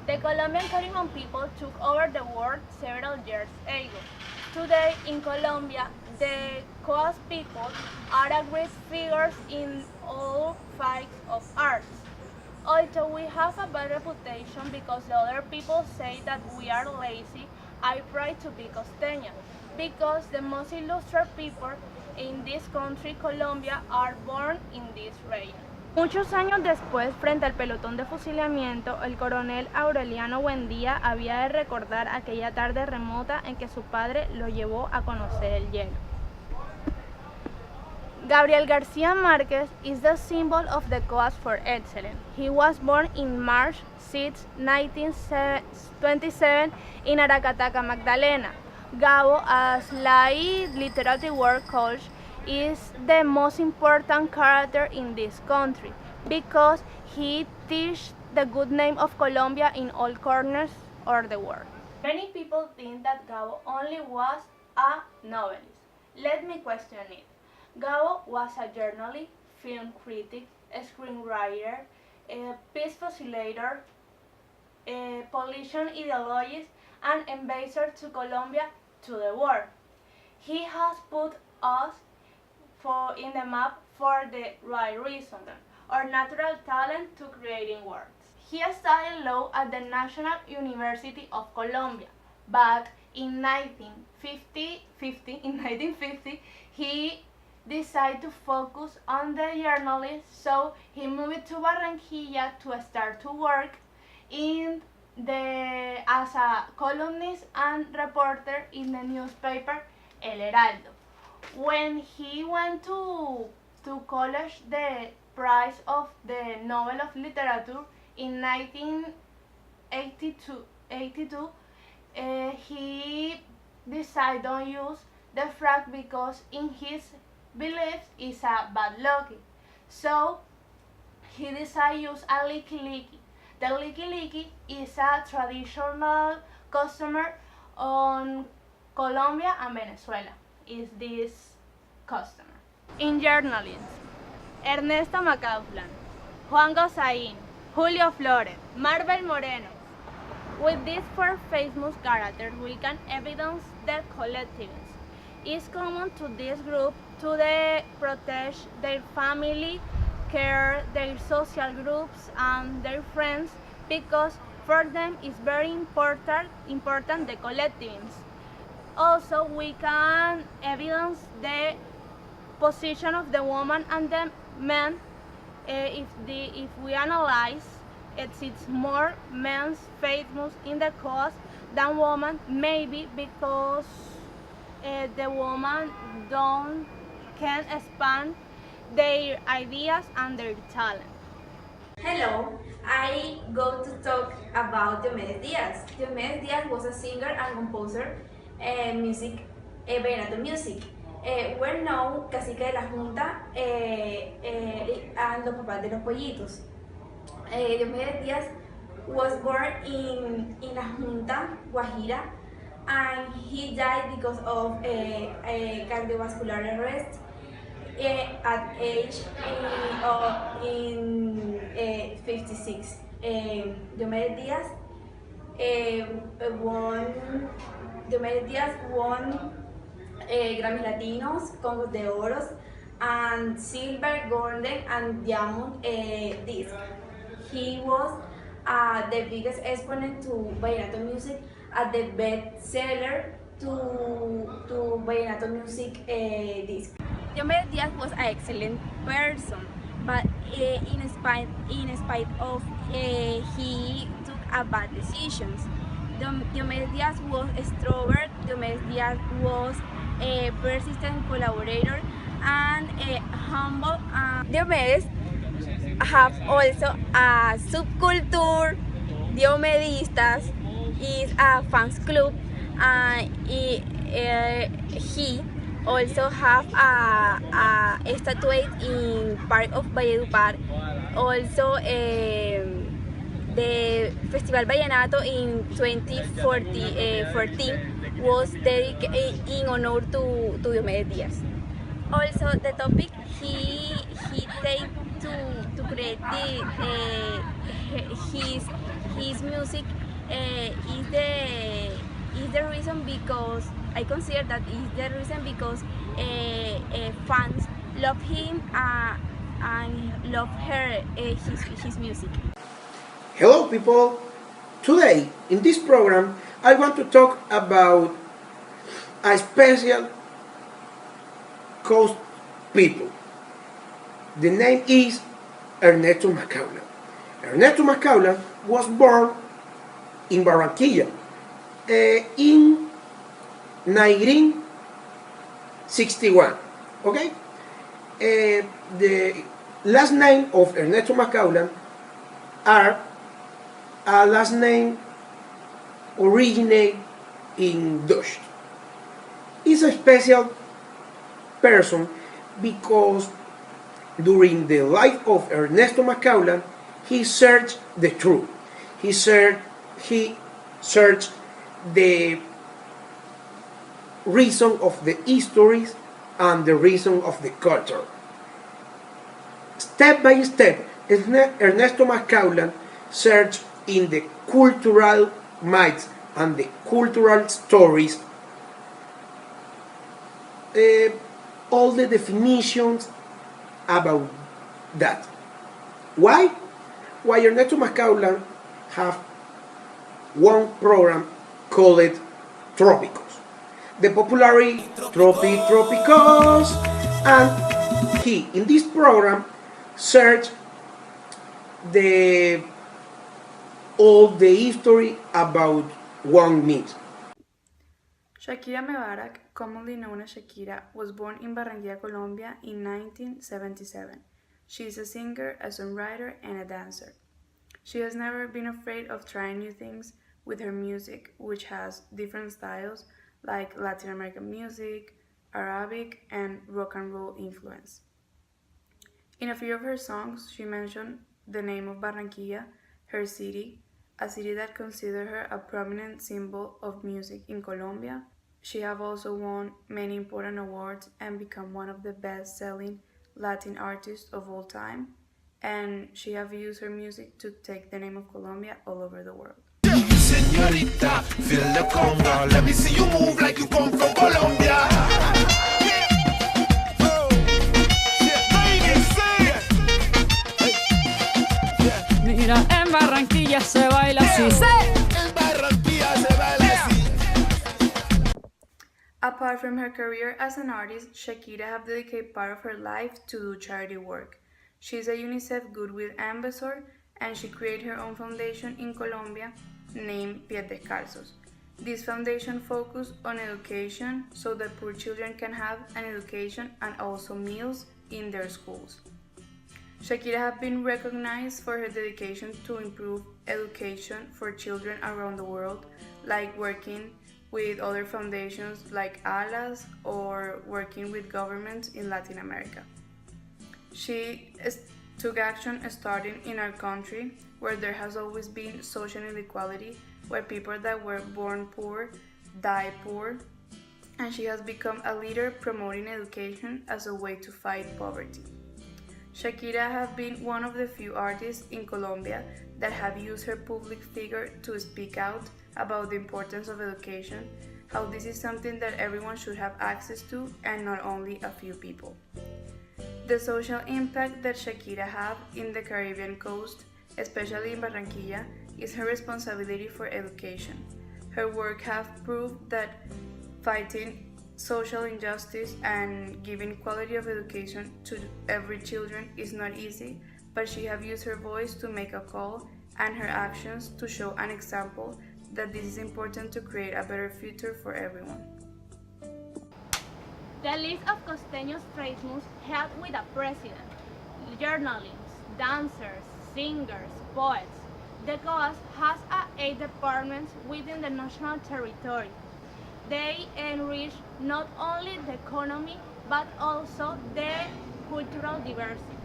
The Colombian Caribbean people took over the world several years ago. Today in Colombia, the Coast people are a great figures in all fields of arts. Although we have a bad reputation because the other people say that we are lazy, I try to be costeña because the most illustrious people in this country, Colombia, are born in this region. Muchos años después, frente al pelotón de fusilamiento, el coronel Aureliano Buendía había de recordar aquella tarde remota en que su padre lo llevó a conocer el hielo. Gabriel García Márquez is the symbol of the cause for excellence. He was born in March 6, 1927 in Aracataca, Magdalena. Gabo, as Lai Literary World College, is the most important character in this country because he teaches the good name of Colombia in all corners of the world. Many people think that Gabo only was a novelist. Let me question it. Gabo was a journalist, film critic, a screenwriter, a peace facilitator, a politician ideologist, and ambassador to Colombia to the world. He has put us in the map for the right reason, our natural talent to creating words. He studied law at the National University of Colombia, but in 1950, he decided to focus on the journalism, so he moved to Barranquilla to start to work as a columnist and reporter in the newspaper El Heraldo. When he went to college, the prize of the Nobel of Literature in 1982, he decided to use the flag because in his beliefs is a bad lucky. So he decided to use a licky licky. The licky licky is a traditional customer on Colombia and Venezuela. Is this customer. In journalism, Ernesto Macauflan, Juan Gozaín, Julio Flores, Marvel Moreno. With these four famous characters, we can evidence that collectivism is common to this group to protect their family, care their social groups and their friends because for them it's very important the collectivism. Also, we can evidence the position of the woman and the man. If we analyze, it's more men famous in the cause than women, maybe because the woman can expand their ideas and their talent. Hello, I go to talk about Diomedes Diaz. Diomedes Diaz was a singer and composer, vallenato music. Well known, cacique de la Junta, and los papás de los pollitos. Diomedes Diaz was born in La Junta, Guajira, and he died because of cardiovascular arrest at age in 56. Diomedes Diaz won Grammy Latinos, Congos de Oros, and Silver, Golden, and Diamond disc. He was the biggest exponent to vallenato music, the bestseller to vallenato music disc. Diomedes Diaz was an excellent person, but in spite of he took a bad decisions. Diomedes Diaz was extrovert. Diomedes Diaz was a persistent collaborator and humble. Diomedes have also a subculture. Diomedistas is a fans club, and he also have a statue in Park of Valledupar. Also, the Festival Vallenato in 2014 was dedicated in honor to Diomedes Diaz. Also, the topic he take to create his music is the reason because I consider that is the reason because fans love him and love her his music. Hello, people. Today, in this program, I want to talk about a special coast people. The name is Ernesto Macaulay. Ernesto Macaulay was born in Barranquilla in 1961. Okay? The last name of Ernesto Macaulay are a last name originate in Dutch. He's a special person because during the life of Ernesto Macaulay, he searched the truth. He searched the reason of the histories and the reason of the culture. Step by step, Ernesto Macaulay searched in the cultural myths and the cultural stories all the definitions about that. Why? Why Ernesto Macaulay have one program called Trópicos. The popularity Trópicos, and he in this program searched the all the history about one myth. Shakira Mebarak, commonly known as Shakira, was born in Barranquilla, Colombia in 1977. She is a singer, a songwriter, and a dancer. She has never been afraid of trying new things with her music, which has different styles like Latin American music, Arabic, and rock and roll influence. In a few of her songs, she mentioned the name of Barranquilla, her city, a city that considers her a prominent symbol of music in Colombia. She has also won many important awards and become one of the best-selling Latin artists of all time, and she has used her music to take the name of Colombia all over the world. Señorita, feel the conga. Let me see you move like you come from Colombia. Mira, en Barranquilla se baila así. En Barranquilla se baila así. Apart from her career as an artist, Shakira has dedicated part of her life to do charity work. She is a UNICEF Goodwill Ambassador, and she created her own foundation in Colombia named Pies Descalzos. This foundation focuses on education so that poor children can have an education and also meals in their schools. Shakira has been recognized for her dedication to improve education for children around the world, like working with other foundations like ALAS or working with governments in Latin America. She took action starting in our country, where there has always been social inequality, where people that were born poor die poor, and she has become a leader promoting education as a way to fight poverty. Shakira has been one of the few artists in Colombia that have used her public figure to speak out about the importance of education, how this is something that everyone should have access to and not only a few people. The social impact that Shakira has in the Caribbean coast, especially in Barranquilla, is her responsibility for education. Her work has proved that fighting social injustice and giving quality of education to every children is not easy, but she has used her voice to make a call and her actions to show an example that this is important to create a better future for everyone. The list of costeños famous held with a president, journalists, dancers, singers, poets. The coast has 8 departments within the national territory. They enrich not only the economy but also the cultural diversity.